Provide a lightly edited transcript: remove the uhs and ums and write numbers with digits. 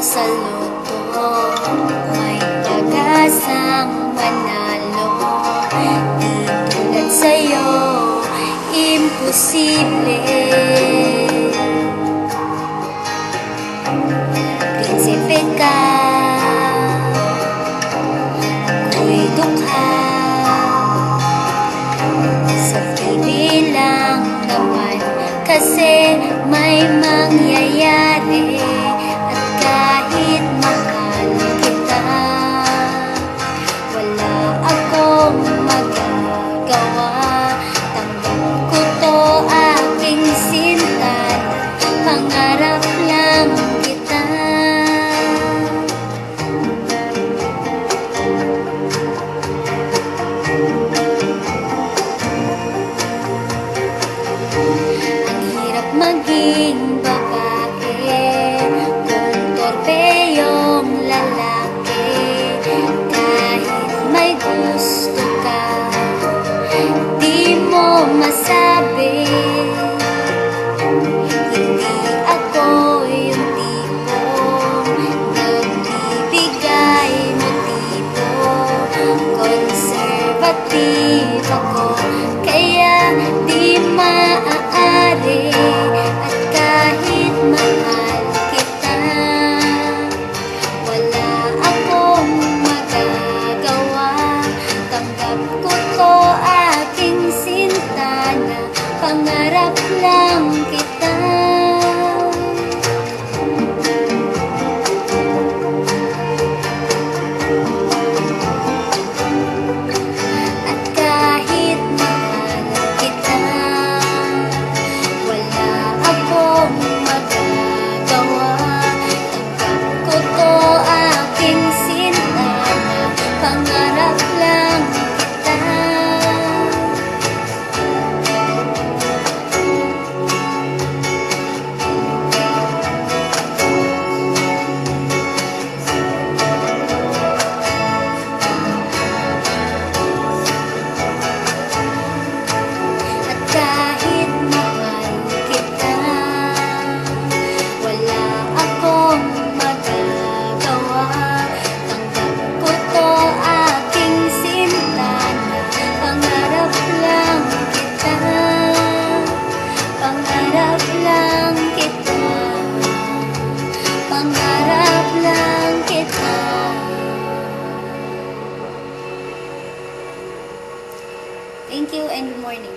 Sa loto, may pag-asang manalo. Di tulad sa'yo, imposible. Prinsipe ka, ako'y dukha. Sa TV lang naman kasi may mangyayari. Kahit mahal kita, wala akong magagawa. Tanggap ko to aking sinta, pangarap lang kita. Ang hirap maging yung lalaki, kahit may gusto ka, di mo masabi. Hindi ako yung tipong nagbibigay motibo. Conservative ako, kaya di maaari. At kahit mahal pangarap lang kita. At kahit mahal kita, wala akong magagawa. Tanggap ko to aking sinta, pangarap lang kita. Kahit mahal kita, wala akong magagawa. Tanggap ko to aking sinta, pangarap lang kita. Pangarap lang kita. Pangarap lang kita. Thank you and good morning.